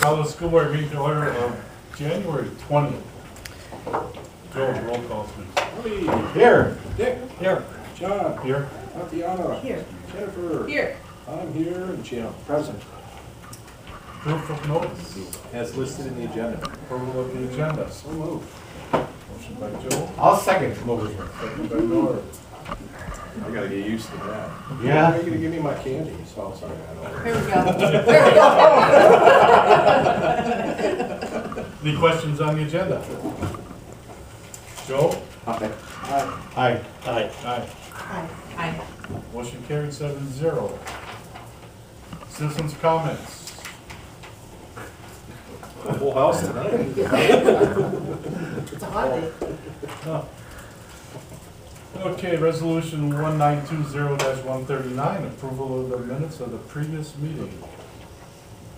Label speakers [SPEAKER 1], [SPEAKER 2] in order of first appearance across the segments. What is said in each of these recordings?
[SPEAKER 1] Call the school board meeting to order of January 20th. Joe, roll call please.
[SPEAKER 2] Howdy.
[SPEAKER 3] Here.
[SPEAKER 2] Dick.
[SPEAKER 3] Here.
[SPEAKER 2] John.
[SPEAKER 1] Here.
[SPEAKER 2] Tatiana.
[SPEAKER 4] Here.
[SPEAKER 2] Jennifer.
[SPEAKER 4] Here.
[SPEAKER 2] I'm here, and Jim. Present.
[SPEAKER 1] Proof of notice.
[SPEAKER 2] As listed in the agenda.
[SPEAKER 1] Approval of the agenda.
[SPEAKER 2] So moved.
[SPEAKER 1] Motion by Joe,
[SPEAKER 3] I'll second motion.
[SPEAKER 1] second by Nora.
[SPEAKER 2] I gotta get used to that.
[SPEAKER 3] Yeah.
[SPEAKER 2] You're gonna give me my candy, so sorry.
[SPEAKER 4] Here we go. Here we go.
[SPEAKER 1] Any questions on the agenda? Joe?
[SPEAKER 3] Aye.
[SPEAKER 1] Aye.
[SPEAKER 4] Aye. Aye.
[SPEAKER 1] Motion carried 7-0. Citizens' comments.
[SPEAKER 2] Full house tonight.
[SPEAKER 4] It's a hot day.
[SPEAKER 1] Okay, resolution 1920-139, approval of the minutes of the previous meeting.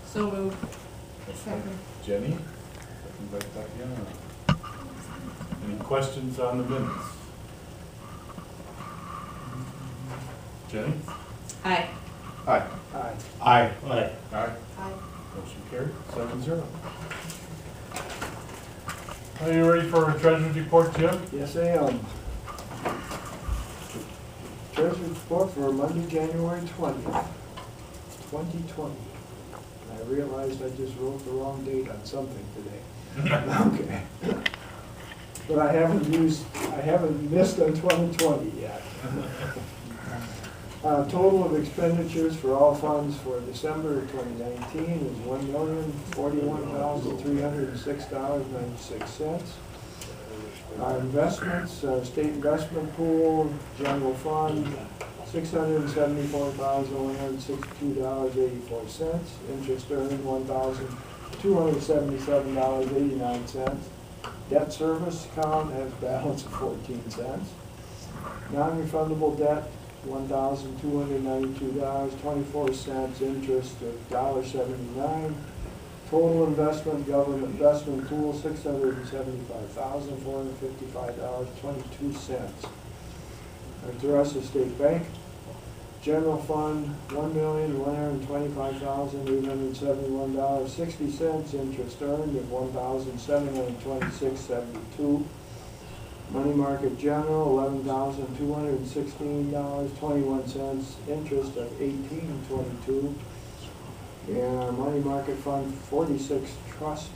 [SPEAKER 4] So moved.
[SPEAKER 1] Second. Jenny, second by Tatiana. Any questions on the minutes? Jenny?
[SPEAKER 4] Aye.
[SPEAKER 2] Aye.
[SPEAKER 3] Aye. Aye.
[SPEAKER 1] Aye.
[SPEAKER 4] Aye.
[SPEAKER 1] Motion carried 7-0. Are you ready for a treasurer's report, Jim?
[SPEAKER 5] Yes, I am. Treasurer's report for Monday, January 20th, 2020. And I realized I just wrote the wrong date on something today. Okay. But I haven't missed on 2020 yet. Total of expenditures for all funds for December 2019 is $1,041,306.96. Our investments, state investment pool, general fund, $674,162.84. Interest earned, $1,277.89. Debt service account has balance of 14 cents. Non-refundable debt, $1,292.24, interest of $1.79. Total investment, government investment pool, $675,455.22. Our Theresa State Bank, general fund, $1,125,871.60, interest earned of $1,726.72. Money market general, $11,216.21, interest of $18.22. And our money market fund 46 trust,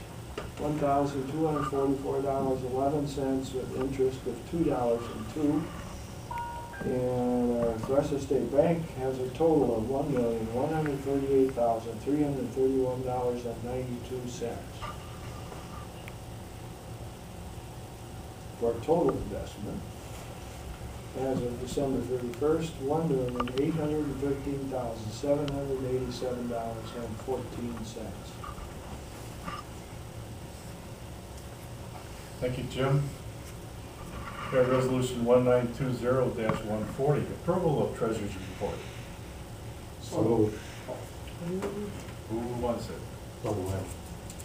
[SPEAKER 5] $1,244.11 with interest of $2.02. And our Theresa State Bank has a total of $1,138,331.92. For a total investment, as of December 31st, $1,815,787.14.
[SPEAKER 1] Thank you, Jim. We have resolution 1920-140, approval of treasurer's report.
[SPEAKER 3] So moved.
[SPEAKER 1] Who wants it?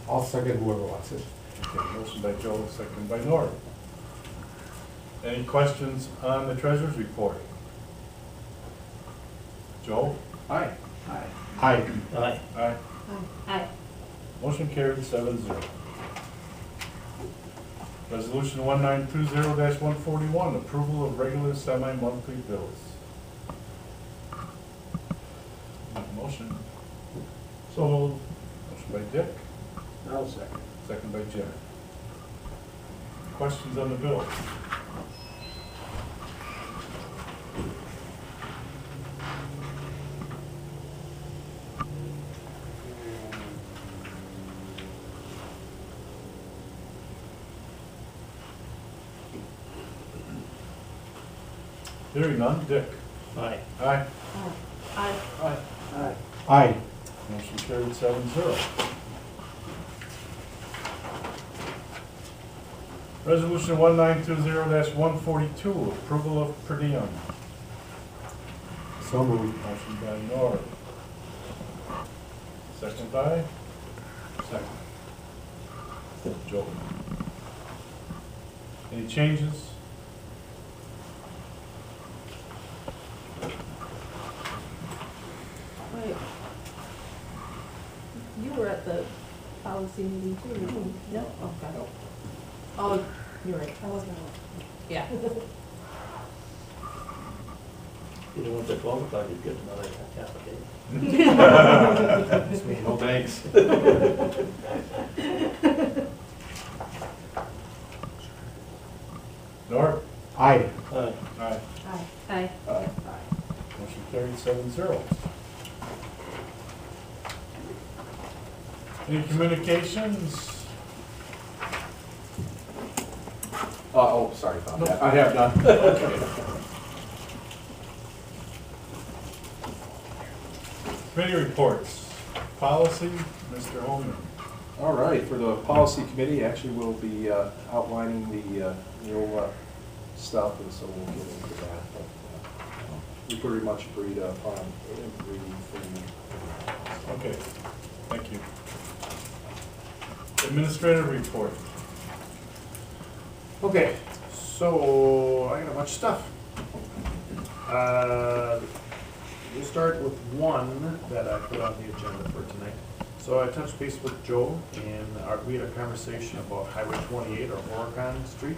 [SPEAKER 3] I'll second whoever wants it.
[SPEAKER 1] Okay, motion by Joe, second by Nora. Any questions on the treasurer's report? Joe?
[SPEAKER 2] Aye.
[SPEAKER 5] Aye.
[SPEAKER 3] Aye.
[SPEAKER 1] Aye.
[SPEAKER 4] Aye. Aye.
[SPEAKER 1] Motion carried 7-0. Resolution 1920-141, approval of regular semi-monthly bills. Motion. So moved. Motion by Dick,
[SPEAKER 5] I'll second.
[SPEAKER 1] second by Jim. Questions on the bill? Hearing none, Dick?
[SPEAKER 3] Aye.
[SPEAKER 1] Aye.
[SPEAKER 4] Aye.
[SPEAKER 1] Aye.
[SPEAKER 5] Aye.
[SPEAKER 3] Aye.
[SPEAKER 1] Motion carried 7-0. Resolution 1920-142, approval of per diem.
[SPEAKER 3] So moved.
[SPEAKER 1] Motion by Nora. Second by? Second. Joe. Any changes?
[SPEAKER 4] Wait. You were at the policy meeting too. No? Okay. Oh, you're right. I wasn't. Yeah.
[SPEAKER 6] You know, at 12 o'clock, you'd get another half a day.
[SPEAKER 2] No thanks.
[SPEAKER 1] Norm?
[SPEAKER 3] Aye.
[SPEAKER 1] Aye.
[SPEAKER 4] Aye. Aye.
[SPEAKER 2] Aye.
[SPEAKER 1] Motion carried 7-0. Any communications?
[SPEAKER 2] Oh, sorry about that. I have none.
[SPEAKER 1] Committee reports. Policy, Mr. Holman.
[SPEAKER 2] All right, for the policy committee, actually we'll be outlining the new stuff, and so we'll get into that. But we pretty much agreed upon everything.
[SPEAKER 1] Okay, thank you. Administrative report.
[SPEAKER 7] Okay, so I got a bunch of stuff. We'll start with one that I put on the agenda for tonight. So I touched base with Joe, and we had a conversation about Highway 28 or Oregon Street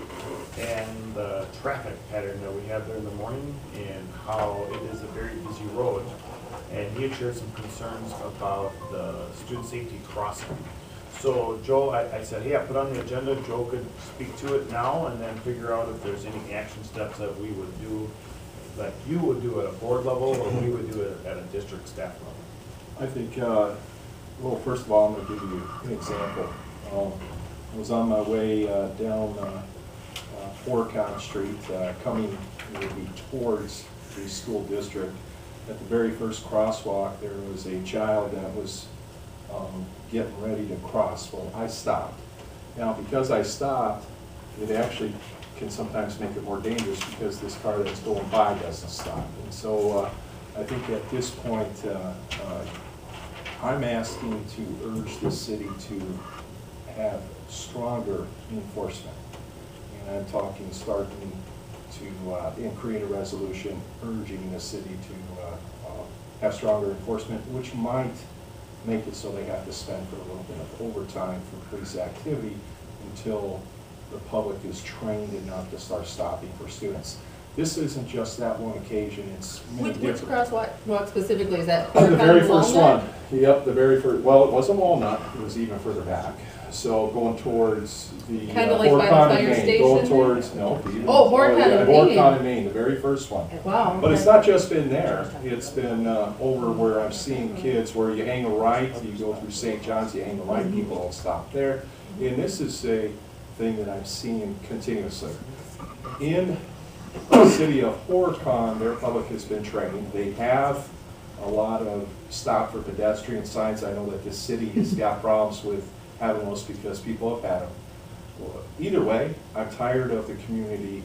[SPEAKER 7] and the traffic pattern that we have there in the morning and how it is a very busy road. And he had shared some concerns about the student safety crossing. So Joe, I said, hey, I put on the agenda, Joe could speak to it now and then figure out if there's any action steps that we would do, that you would do at a board level or we would do it at a district staff level.
[SPEAKER 2] I think, well, first of all, I'm going to give you an example. I was on my way down Oregon Street, coming maybe towards the school district. At the very first crosswalk, there was a child that was getting ready to cross. Well, I stopped. Now, because I stopped, it actually can sometimes make it more dangerous because this car that's going by doesn't stop. And so I think at this point, I'm asking to urge the city to have stronger enforcement. And I'm talking starting to and create a resolution urging the city to have stronger enforcement, which might make it so they have to spend for a little bit of overtime for police activity until the public is trained enough to start stopping for students. This isn't just that one occasion, it's many
[SPEAKER 4] Which
[SPEAKER 2] different.
[SPEAKER 4] crosswalk specifically, is that?
[SPEAKER 2] The very
[SPEAKER 4] Oregon
[SPEAKER 2] first
[SPEAKER 4] Walnut?
[SPEAKER 2] one, yep, the very first, well, it wasn't Walnut, it was even further back. So going towards the.
[SPEAKER 4] Kinda like by the
[SPEAKER 2] Horicon and
[SPEAKER 4] fire
[SPEAKER 2] Main,
[SPEAKER 4] station
[SPEAKER 2] Going
[SPEAKER 4] there?
[SPEAKER 2] towards, no. even-
[SPEAKER 4] Oh, Horicon
[SPEAKER 2] yeah,
[SPEAKER 4] and Main.
[SPEAKER 2] Horicon and Main, the very first one.
[SPEAKER 4] Wow.
[SPEAKER 2] But it's not just been there, it's been over where I'm seeing kids where you hang a right, you go through St. John's, you hang a right, people don't stop there. And this is a thing that I'm seeing continuously. In the city of Horicon, their public has been trained. They have a lot of stop for pedestrian signs. I know that the city has got problems with having those because people have had them. Well, either way, I'm tired of the community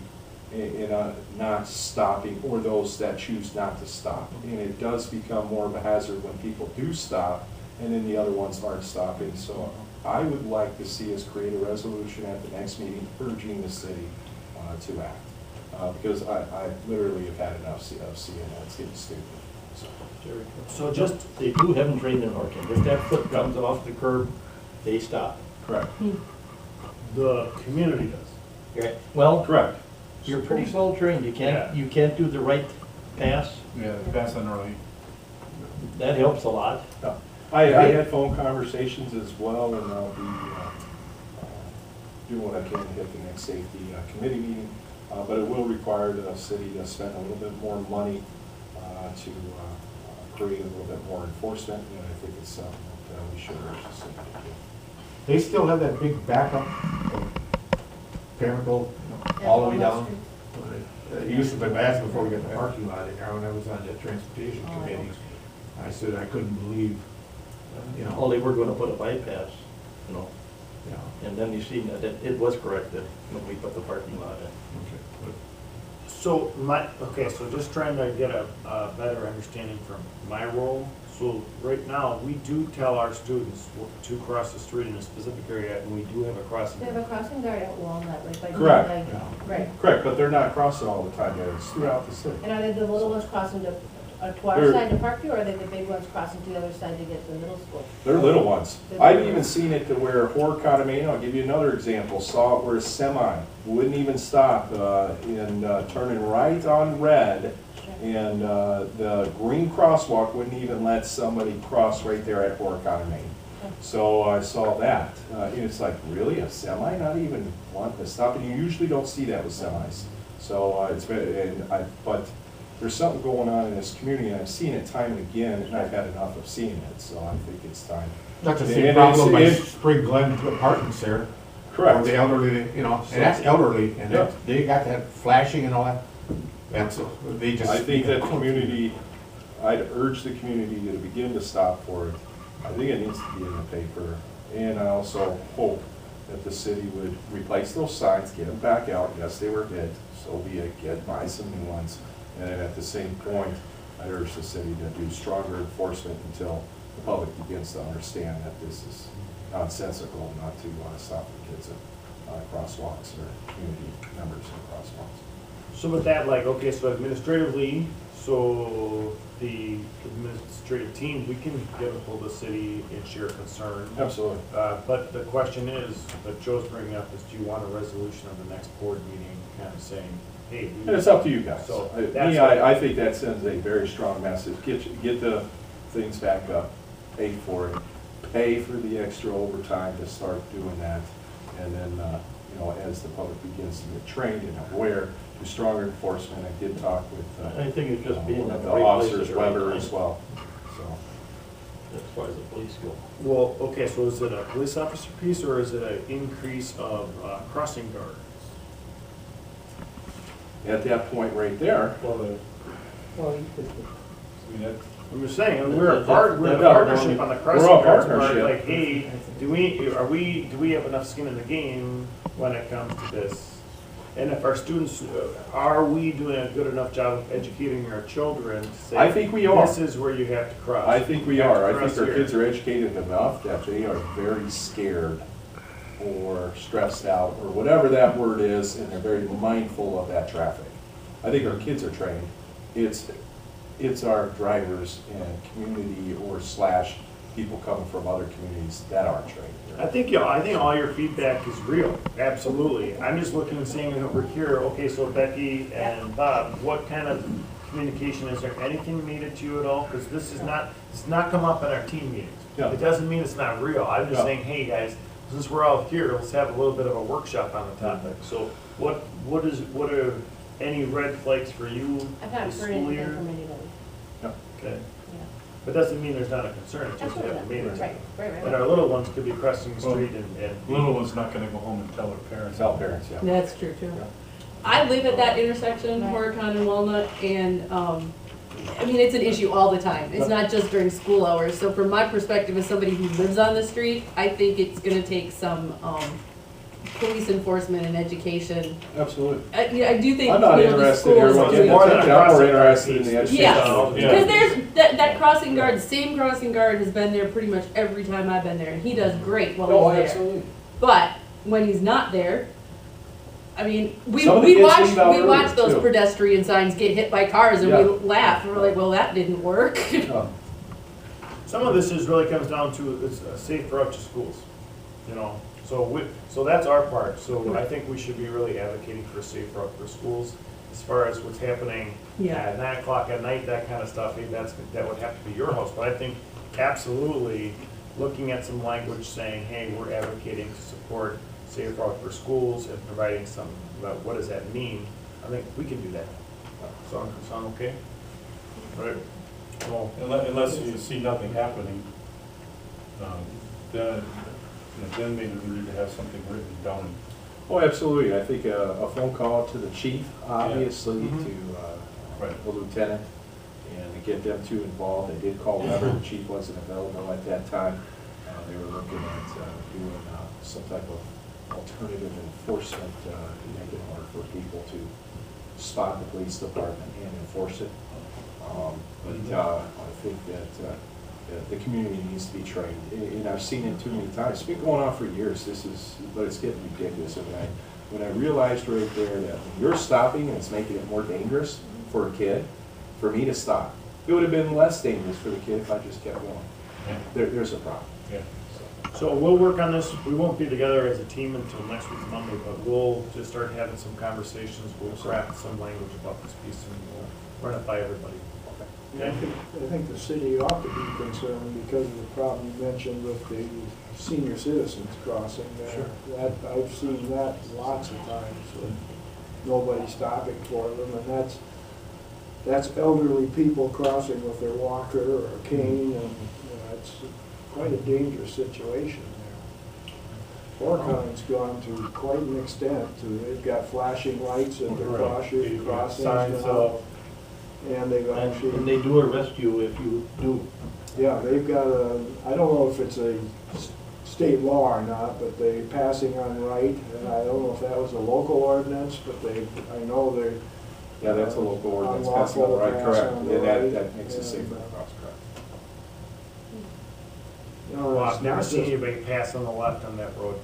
[SPEAKER 2] in not stopping, or those that choose not to stop. And it does become more of a hazard when people do stop and then the other ones aren't stopping. So I would like to see us create a resolution at the next meeting urging the city to act. Because I literally have had enough of seeing that. It's getting stupid.
[SPEAKER 6] So just, they do have them trained in Oregon. If that foot comes off the curb, they stop.
[SPEAKER 2] Correct.
[SPEAKER 7] The community does.
[SPEAKER 6] Right. Well,
[SPEAKER 2] Correct.
[SPEAKER 6] you're pretty well trained. You can't do the right pass.
[SPEAKER 1] Yeah, pass on early.
[SPEAKER 6] That helps a lot.
[SPEAKER 2] Yeah. I had phone conversations as well, and I'll be doing what I can to hit the next safety committee meeting. But it will require the city to spend a little bit more money to create a little bit more enforcement, and I think it's something that we should urge the city to do.
[SPEAKER 3] They still have that big backup of Pamlico all the way down. It used to be bad before we got the parking lot in there, when I was on the transportation committee. I said I couldn't believe,
[SPEAKER 6] Well, they were gonna put a bypass,
[SPEAKER 3] yeah.
[SPEAKER 6] and then you see that it was corrected when we put the parking lot in.
[SPEAKER 3] Okay, but
[SPEAKER 7] So so just trying to get a better understanding from my role. So right now, we do tell our students to cross the street in a specific area, and we do have a crossing.
[SPEAKER 8] They have a crossing guard at Walnut, like by.
[SPEAKER 2] Correct.
[SPEAKER 8] Right.
[SPEAKER 2] Correct, but they're not crossing all the time there, it's throughout the city.
[SPEAKER 8] And are they the little ones crossing to to our side to Parkview, or are they the big ones crossing to the other side to get to the middle school?
[SPEAKER 2] They're little ones. I've even seen it to where Horicon, Maine, I'll give you another example, saw it where a semi wouldn't even stop in turning right on red, and the green crosswalk wouldn't even let somebody cross right there at Horicon, Maine. So I saw that. And it's like, really, a semi not even wanting to stop? And you usually don't see that with semis. So it's been, but there's something going on in this community, and I've seen it time and again, and I've had enough of seeing it, so I think it's time.
[SPEAKER 3] That's the
[SPEAKER 2] And
[SPEAKER 3] same
[SPEAKER 2] it's-
[SPEAKER 3] problem by
[SPEAKER 2] it-
[SPEAKER 3] Spring Glen Apartments there.
[SPEAKER 2] Correct.
[SPEAKER 3] Or the elderly, you know, and that's elderly, and
[SPEAKER 2] Yeah.
[SPEAKER 3] they got that flashing and all that. And so they just.
[SPEAKER 2] I think that the community, I'd urge the community to begin to stop for it. I think it needs to be in the paper, and I also hope that the city would replace those signs, get them back out. Yes, they were hit, so be it, buy some new ones. And then at the same point, I urge the city to do stronger enforcement until the public begins to understand that this is nonsensical not to stop the kids at crosswalks or community members at crosswalks.
[SPEAKER 7] So with that, like, okay, so administratively, so the administrative team, we can get a hold of the city and share concern.
[SPEAKER 2] Absolutely.
[SPEAKER 7] But the question is, that Joe's bringing up, is do you want a resolution on the next board meeting, kind of saying, hey. we-
[SPEAKER 2] And it's up to you guys.
[SPEAKER 7] So
[SPEAKER 2] Me,
[SPEAKER 7] that's-
[SPEAKER 2] I think that sends a very strong message. Get the things back up, pay for it, pay for the extra overtime to start doing that. And then, you know, as the public begins to get trained and aware, do stronger enforcement. I did talk with
[SPEAKER 6] I think it's just being in the
[SPEAKER 2] the
[SPEAKER 6] right place
[SPEAKER 2] officers,
[SPEAKER 6] at the right
[SPEAKER 2] Weber
[SPEAKER 6] time.
[SPEAKER 2] as well, so.
[SPEAKER 6] As far as the police go.
[SPEAKER 7] Well, okay, so is it a police officer piece, or is it an increase of crossing guards?
[SPEAKER 2] At that point right there,
[SPEAKER 1] Well,
[SPEAKER 4] Well, you could,
[SPEAKER 1] I mean,
[SPEAKER 7] I'm just saying, we're a
[SPEAKER 6] That-
[SPEAKER 7] partnership on the
[SPEAKER 2] We're
[SPEAKER 7] crossing
[SPEAKER 2] all
[SPEAKER 7] guards, we're
[SPEAKER 2] partnership.
[SPEAKER 7] like, hey, do we have enough skin in the game when it comes to this? And if our students, are we doing a good enough job of educating our children to say?
[SPEAKER 2] I think we are.
[SPEAKER 7] This is where you have to cross.
[SPEAKER 2] I think we
[SPEAKER 7] You have to
[SPEAKER 2] are. I
[SPEAKER 7] cross
[SPEAKER 2] think our
[SPEAKER 7] here.
[SPEAKER 2] kids are educated enough that they are very scared or stressed out, or whatever that word is, and they're very mindful of that traffic. I think our kids are trained. It's our drivers and community or slash people coming from other communities that aren't trained.
[SPEAKER 7] I think all your feedback is real, absolutely. I'm just looking and seeing over here, okay, so Becky and Bob, what kind of communication, is there anything needed to you at all? Because this is not come up in our team meetings.
[SPEAKER 2] Yeah.
[SPEAKER 7] It doesn't mean it's not real, I'm just
[SPEAKER 2] Yeah.
[SPEAKER 7] saying, hey, guys, since we're all here, let's have a little bit of a workshop on the topic. So what are any red flags for you
[SPEAKER 8] I've not
[SPEAKER 7] this
[SPEAKER 8] heard
[SPEAKER 7] school
[SPEAKER 8] anything
[SPEAKER 7] year?
[SPEAKER 8] from anybody.
[SPEAKER 7] Okay,
[SPEAKER 8] Yeah.
[SPEAKER 7] but doesn't mean there's not a concern, it's just we
[SPEAKER 8] Absolutely
[SPEAKER 7] haven't made it.
[SPEAKER 8] Right, right,
[SPEAKER 7] And
[SPEAKER 8] right.
[SPEAKER 7] our little ones could be crossing the
[SPEAKER 1] Well,
[SPEAKER 7] street and.
[SPEAKER 1] little one's not gonna go home and tell their parents.
[SPEAKER 2] Tell parents, yeah.
[SPEAKER 4] that's true too.
[SPEAKER 9] I live at that intersection, Horicon and Walnut, and, I mean, it's an issue all the time. It's not just during school hours. So from my perspective as somebody who lives on the street, I think it's gonna take some, police enforcement and education.
[SPEAKER 2] Absolutely.
[SPEAKER 9] I do think,
[SPEAKER 2] I'm not
[SPEAKER 9] you know, the
[SPEAKER 2] interested here
[SPEAKER 9] schools.
[SPEAKER 2] in getting
[SPEAKER 7] More than a
[SPEAKER 2] attention. I'm more
[SPEAKER 7] crossing
[SPEAKER 2] interested in the
[SPEAKER 7] guard piece.
[SPEAKER 2] education.
[SPEAKER 9] Yes,
[SPEAKER 1] Yeah.
[SPEAKER 9] because there's, that crossing guard, same crossing guard has been there pretty much every time I've been there, and he does great while
[SPEAKER 2] Oh,
[SPEAKER 9] he's there.
[SPEAKER 2] absolutely.
[SPEAKER 9] But when he's not there, I mean, we
[SPEAKER 2] Some of the kids leave out
[SPEAKER 9] we
[SPEAKER 2] early,
[SPEAKER 9] watch those
[SPEAKER 2] too.
[SPEAKER 9] pedestrian signs get hit by cars, and
[SPEAKER 2] Yeah.
[SPEAKER 9] we laugh, and we're like, well, that didn't work.
[SPEAKER 2] Yeah.
[SPEAKER 7] Some of this is really comes down to it's a safe route to schools, you know, so that's our part, so I think we should be really advocating for a safe route for schools. As far as what's happening
[SPEAKER 9] Yeah.
[SPEAKER 7] at 9 o'clock at night, that kind of stuff, hey, that would have to be your house, but I think absolutely looking at some language saying, hey, we're advocating to support safe route for schools and providing some, what does that mean? I think we can do that. Sound okay? All right. Well,
[SPEAKER 1] Unless you see nothing happening, then, then maybe we need to have something written down.
[SPEAKER 2] Oh, absolutely. I think a phone call to the chief, obviously,
[SPEAKER 7] Mhm.
[SPEAKER 2] to
[SPEAKER 1] Right.
[SPEAKER 2] the lieutenant, and to get them two involved. They did call Weber, the chief wasn't available at that time. They were looking at doing some type of alternative enforcement to make it hard for people to spot the police department and enforce it. But I think that the community needs to be trained, and I've seen it too many times. It's been going on for years. But it's getting ridiculous. And when I realized right there that when you're stopping and it's making it more dangerous for a kid, for me to stop, It would have been less dangerous for the kid if I just kept going. There's a problem.
[SPEAKER 1] Yeah.
[SPEAKER 7] So we'll work on this, we won't be together as a team until next week Monday, but we'll just start having some conversations, we'll craft some language about this piece and we'll run it by everybody.
[SPEAKER 5] I think the city ought to be concerned because of the problem you mentioned with the senior citizens crossing there. That, I've seen that lots of times with nobody stopping for them, and that's elderly people crossing with their walker or a cane, and it's quite a dangerous situation there. Orcon's gone to quite an extent. They've got flashing lights at their crossings
[SPEAKER 1] Signs
[SPEAKER 5] now.
[SPEAKER 1] up.
[SPEAKER 5] And they've actually,
[SPEAKER 6] And they do arrest you if you do.
[SPEAKER 5] yeah, they've got I don't know if it's a state law or not, but they passing on right, and I don't know if that was a local ordinance, but I know they.
[SPEAKER 2] Yeah, that's a local ordinance,
[SPEAKER 5] unlawful
[SPEAKER 2] passing on the right,
[SPEAKER 5] pass
[SPEAKER 2] correct.
[SPEAKER 5] on the
[SPEAKER 2] Yeah,
[SPEAKER 5] right,
[SPEAKER 2] that makes it
[SPEAKER 5] and,
[SPEAKER 2] safer across, correct.
[SPEAKER 5] You know,
[SPEAKER 7] Well,
[SPEAKER 5] it's
[SPEAKER 7] I've never
[SPEAKER 5] not
[SPEAKER 7] seen
[SPEAKER 5] just-
[SPEAKER 7] anybody pass on the left on that road.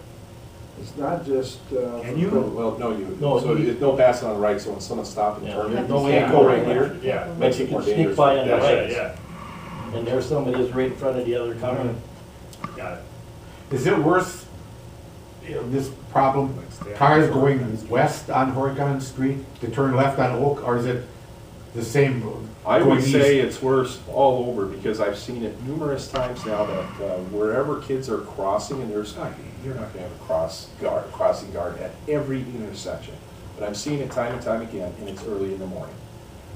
[SPEAKER 5] It's not just.
[SPEAKER 7] Can you?
[SPEAKER 2] Well, no,
[SPEAKER 6] No,
[SPEAKER 2] so
[SPEAKER 6] you-
[SPEAKER 2] there's no passing on the right, so when someone's stopping,
[SPEAKER 6] Yeah,
[SPEAKER 2] turning,
[SPEAKER 6] there's
[SPEAKER 2] you
[SPEAKER 6] no way
[SPEAKER 2] can't
[SPEAKER 6] to
[SPEAKER 2] go
[SPEAKER 6] go
[SPEAKER 2] right
[SPEAKER 6] right
[SPEAKER 2] here.
[SPEAKER 7] Yeah.
[SPEAKER 2] Makes
[SPEAKER 6] But
[SPEAKER 2] it
[SPEAKER 6] you
[SPEAKER 2] more
[SPEAKER 6] can sneak
[SPEAKER 2] dangerous.
[SPEAKER 6] by on the
[SPEAKER 7] That's
[SPEAKER 6] right.
[SPEAKER 7] right, yeah,
[SPEAKER 6] And there's somebody that's right in front of the other car.
[SPEAKER 7] got it.
[SPEAKER 3] Is it worse, this problem, cars going west on Horicon Street to turn left on Oak, or is it the same?
[SPEAKER 2] I
[SPEAKER 3] going
[SPEAKER 2] would say
[SPEAKER 3] east?
[SPEAKER 2] it's worse all over, because I've seen it numerous times now that wherever kids are crossing, and you're not gonna have a crossing guard at every intersection. But I'm seeing it time and time again, and it's early in the morning.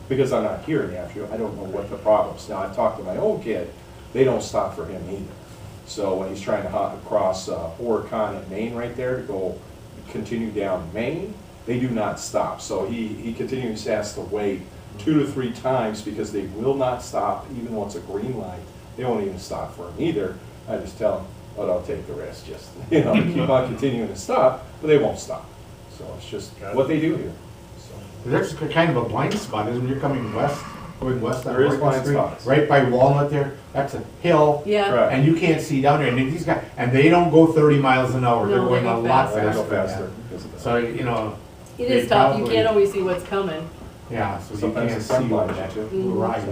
[SPEAKER 2] Because I'm not here in the afternoon, I don't know what the problem is. Now, I've talked to my own kid, they don't stop for him either. So when he's trying to cross Horicon and Main right there to go continue down Main, they do not stop. So he continues has to wait 2 to 3 times because they will not stop, even though it's a green light. They won't even stop for him either. I just tell them, oh, I'll take the risk, just, keep on continuing to stop, but they won't stop. So it's just what they do here. So
[SPEAKER 3] There's kind of a blind spot, isn't it? You're coming west, going west on
[SPEAKER 2] There is
[SPEAKER 3] Horicon
[SPEAKER 2] blind
[SPEAKER 3] Street,
[SPEAKER 2] spots.
[SPEAKER 3] right by Walnut there. That's a hill.
[SPEAKER 9] Yeah,
[SPEAKER 2] Correct.
[SPEAKER 3] And you can't see down there, and these guys, and they don't go 30 miles an hour, they're
[SPEAKER 9] No,
[SPEAKER 3] going
[SPEAKER 9] they
[SPEAKER 3] a
[SPEAKER 9] go
[SPEAKER 3] lot
[SPEAKER 9] faster.
[SPEAKER 2] They
[SPEAKER 3] faster.
[SPEAKER 2] go faster because of that.
[SPEAKER 3] So,
[SPEAKER 9] it
[SPEAKER 3] they
[SPEAKER 9] is tough, you
[SPEAKER 3] probably-
[SPEAKER 9] can't always see what's coming.
[SPEAKER 3] Yeah, so you
[SPEAKER 2] Sometimes
[SPEAKER 3] can't
[SPEAKER 2] the sun
[SPEAKER 3] see
[SPEAKER 2] blinds
[SPEAKER 3] what
[SPEAKER 2] you
[SPEAKER 3] that
[SPEAKER 2] too.
[SPEAKER 3] rise.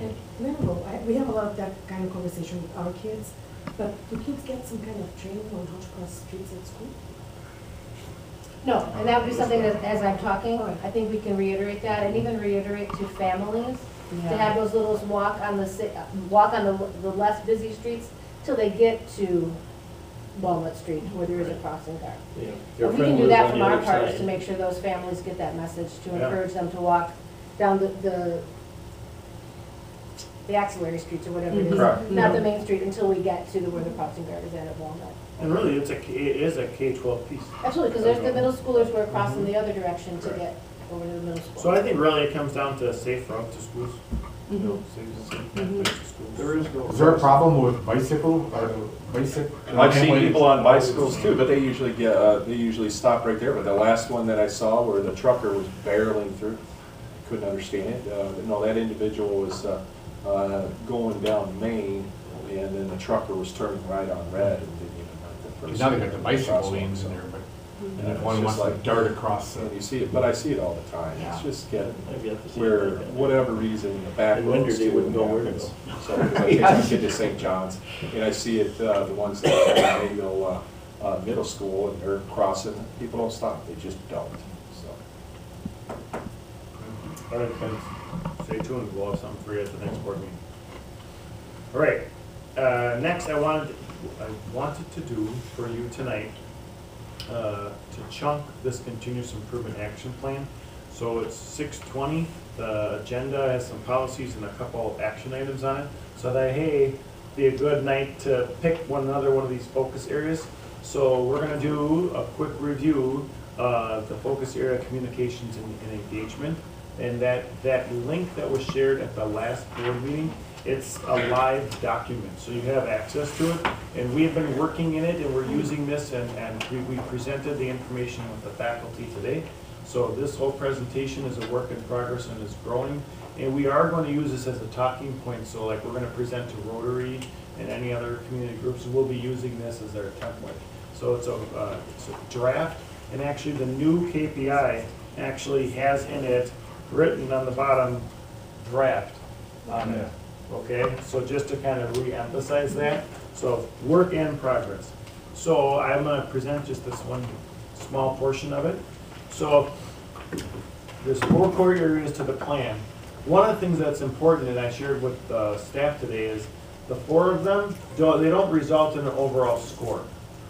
[SPEAKER 4] And remember, we have a lot of that kind of conversation with our kids, but do kids get some kind of training on how to cross streets at school?
[SPEAKER 8] No, and that would be something that, as I'm talking,
[SPEAKER 4] Alright.
[SPEAKER 8] I think we can reiterate that, and even reiterate to families, to
[SPEAKER 9] Yeah.
[SPEAKER 8] have those littles walk on the less busy streets till they get to Walnut Street, where there is a crossing guard.
[SPEAKER 6] Yeah.
[SPEAKER 8] But we can do that from our parts to make sure those families get that message, to
[SPEAKER 7] Yeah.
[SPEAKER 8] encourage them to walk down the axillary streets or whatever it is.
[SPEAKER 2] Correct.
[SPEAKER 8] Not the main street until we get to where the crossing guard is at Walnut.
[SPEAKER 7] And really, it is a K-12 piece.
[SPEAKER 8] Absolutely, because there's the middle schoolers who are crossing the other direction to get over to the middle school.
[SPEAKER 7] So I think really it comes down to a safe route to schools. You know,
[SPEAKER 9] Mhm.
[SPEAKER 7] safe pathways to schools.
[SPEAKER 5] There is no.
[SPEAKER 3] Is there a problem with bicycle, or bicycle?
[SPEAKER 2] I've seen people on bicycles too, but they usually stop right there. But the last one that I saw where the trucker was barreling through, couldn't understand it. No, that individual was going down Main, and then the trucker was turning right on red and didn't even let the person.
[SPEAKER 3] Now they got the bicycle
[SPEAKER 2] cross
[SPEAKER 3] lanes
[SPEAKER 2] so-
[SPEAKER 3] in there, but
[SPEAKER 2] And
[SPEAKER 3] if
[SPEAKER 2] it's
[SPEAKER 3] one
[SPEAKER 2] just
[SPEAKER 3] wants to
[SPEAKER 2] like-
[SPEAKER 3] dart across,
[SPEAKER 2] And you see it, but I see it all the time. It's
[SPEAKER 3] Yeah.
[SPEAKER 2] just getting
[SPEAKER 6] I've yet to see it
[SPEAKER 2] where,
[SPEAKER 6] like that.
[SPEAKER 2] whatever reason, the back
[SPEAKER 6] In winter,
[SPEAKER 2] roads
[SPEAKER 6] they
[SPEAKER 2] too
[SPEAKER 6] wouldn't know where to
[SPEAKER 2] happens.
[SPEAKER 6] go.
[SPEAKER 2] So, because I take my kid to St. John's, and I see it, the ones that are in Mayville, middle school, and they're crossing, people don't stop, they just don't, so.
[SPEAKER 7] All right, friends, stay tuned, we'll have something for you at the next board meeting. All right, next I wanted to do for you tonight, to chunk this continuous improvement action plan. So it's 6:20, the agenda has some policies and a couple action items on it. So that, hey, be a good night to pick one of these focus areas. So we're gonna do a quick review of the focus area communications and engagement. And that link that was shared at the last board meeting, it's a live document, so you have access to it. And we've been working in it, and we're using this, and we presented the information with the faculty today. So this whole presentation is a work in progress and is growing. And we are going to use this as a talking point, so like we're going to present to Rotary and any other community groups, and we'll be using this as our template. So it's a draft, and actually the new KPI actually has in it, written on the bottom, draft on it, okay? So just to kind of re-emphasize that, so work in progress. So I'm gonna present just this one small portion of it. So there's 4 core areas to the plan. One of the things that's important that I shared with staff today is the 4 of them, they don't result in an overall score.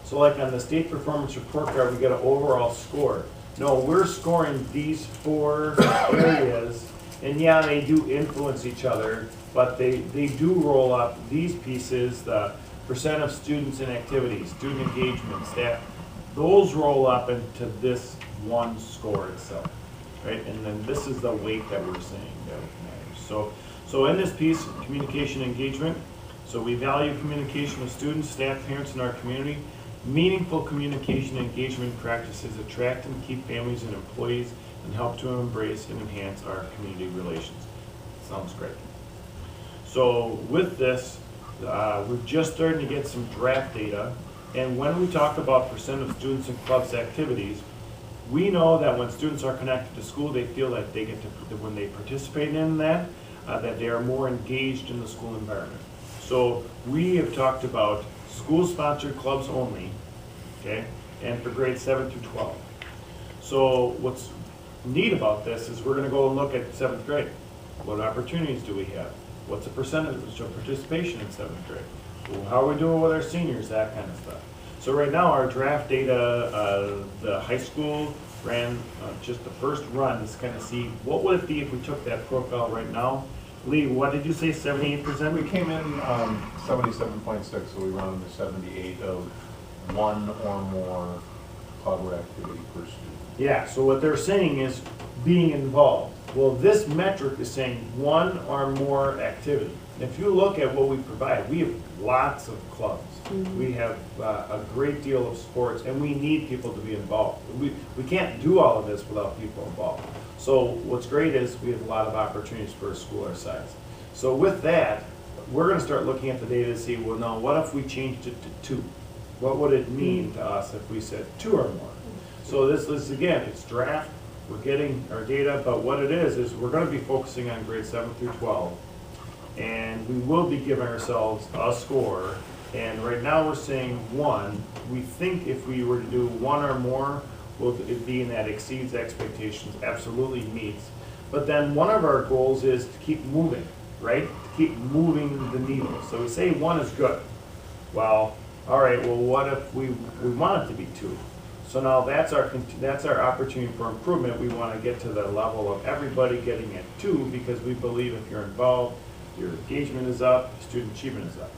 [SPEAKER 7] So like on the state performance report card, we get an overall score. No, we're scoring these 4 areas, and yeah, they do influence each other, but they do roll up these pieces, the percent of students in activities, student engagement, staff, those roll up into this one score itself, right? And then this is the weight that we're saying that matters. So in this piece, communication engagement, so we value communication with students, staff, parents in our community. Meaningful communication engagement practices attract and keep families and employees and help to embrace and enhance our community relations. Sounds great. So with this, we're just starting to get some draft data. And when we talk about percent of students in clubs activities, we know that when students are connected to school, they feel that they get to, when they participate in that they are more engaged in the school environment. So we have talked about school-sponsored clubs only, okay, and for grades 7 through 12. So what's neat about this is we're gonna go and look at 7th grade. What opportunities do we have? What's the percentage of participation in 7th grade? Well, how are we doing with our seniors, that kind of stuff. So right now, our draft data, the high school ran just the first run is kind of see, what would it be if we took that profile right now? Lee, what did you say, 78%?
[SPEAKER 10] We came in 77.6, so we rounded to 78 of 1 or more club or activity per student.
[SPEAKER 7] Yeah, so what they're saying is being involved. Well, this metric is saying 1 or more activity. And if you look at what we provide, we have lots of clubs. We have a great deal of sports, and we need people to be involved. We can't do all of this without people involved. So what's great is we have a lot of opportunities for a school our size. So with that, we're gonna start looking at the data to see, well, now what if we changed it to 2? What would it mean to us if we said 2 or more? So this is, again, it's draft, we're getting our data, but what it is we're gonna be focusing on grades 7 through 12. And we will be giving ourselves a score. And right now we're saying 1. We think if we were to do 1 or more, will it be in that exceeds expectations, absolutely meets. But then one of our goals is to keep moving, right? To keep moving the needle. So we say 1 is good. Well, all right, well, what if we want it to be 2? So now that's our opportunity for improvement. We want to get to the level of everybody getting at 2 because we believe if you're involved, your engagement is up, student achievement is up.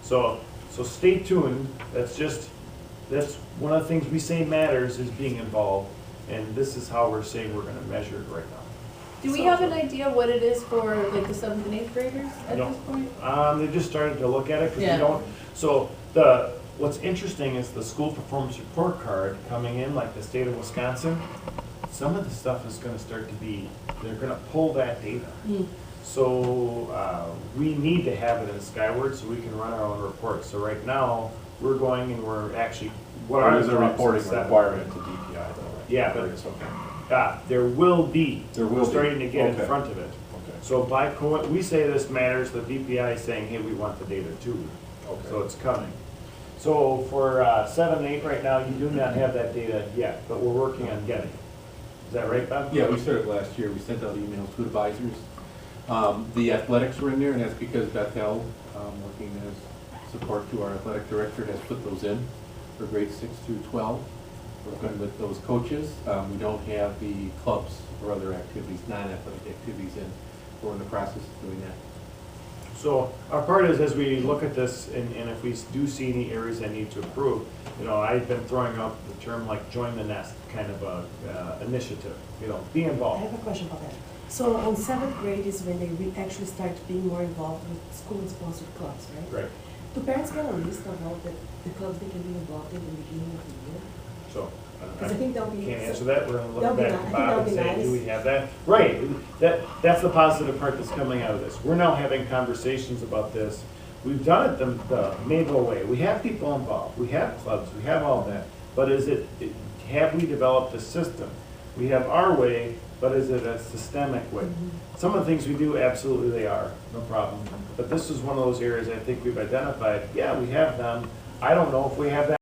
[SPEAKER 7] So stay tuned. That's one of the things we say matters is being involved, and this is how we're saying we're going to measure it right now.
[SPEAKER 9] Do we have an idea what it is for like the 7th and 8th graders at
[SPEAKER 7] No.
[SPEAKER 9] this point?
[SPEAKER 7] They just started to look at it because
[SPEAKER 9] Yeah.
[SPEAKER 7] we don't. So what's interesting is the school performance report card coming in, like the state of Wisconsin. Some of the stuff is going to start to be. They're going to pull that data. So we need to have it in Skyward so we can run our own reports. So right now, we're going and we're actually, what
[SPEAKER 2] There
[SPEAKER 7] are
[SPEAKER 2] is
[SPEAKER 7] the
[SPEAKER 2] a reporting
[SPEAKER 7] reporting
[SPEAKER 2] requirement to DPI though, right?
[SPEAKER 7] Yeah, but-
[SPEAKER 2] It's okay.
[SPEAKER 7] there will be.
[SPEAKER 2] There will
[SPEAKER 7] We're
[SPEAKER 2] be.
[SPEAKER 7] starting to get in
[SPEAKER 2] Okay.
[SPEAKER 7] front of it.
[SPEAKER 2] Okay.
[SPEAKER 7] So we say this matters, the DPI is saying, hey, we want the data too.
[SPEAKER 2] Okay.
[SPEAKER 7] So it's coming. So for 7 and 8 right now, you do not have that data yet, but we're working on getting it. Is that right, Bob?
[SPEAKER 3] Yeah, we started last year, we sent out emails to advisors. The athletics were in there, and that's because Bethel, working as support to our athletic director, has put those in for grades 6 through 12. Working with those coaches. We don't have the clubs or other activities, non-athletic activities in. We're in the process of doing that.
[SPEAKER 7] So our part is, as we look at this, and if we do see any areas that need to improve, I've been throwing up the term like join the nest kind of a initiative, be
[SPEAKER 4] I
[SPEAKER 7] involved.
[SPEAKER 4] have a question about that. So on 7th grade is when they actually start being more involved with school-sponsored clubs, right?
[SPEAKER 7] Right.
[SPEAKER 4] Do parents get a list of all the clubs they can be involved in the beginning of the year?
[SPEAKER 7] So
[SPEAKER 4] Because I think that'll be.
[SPEAKER 7] can't answer that. We're gonna
[SPEAKER 4] That'll
[SPEAKER 7] look
[SPEAKER 4] be
[SPEAKER 7] back
[SPEAKER 4] nice.
[SPEAKER 7] to
[SPEAKER 4] I think
[SPEAKER 7] Bob and
[SPEAKER 4] that'll be
[SPEAKER 7] say, do we
[SPEAKER 4] nice.
[SPEAKER 7] have that? Right, that's the positive part that's coming out of this. We're now having conversations about this. We've done it the Mayville way. We have people involved, we have clubs, we have all that. But have we developed a system? We have our way, but is it a systemic way? Some of the things we do, absolutely they are, no problem. But this is one of those areas I think we've identified, yeah, we have them. I don't know if we have that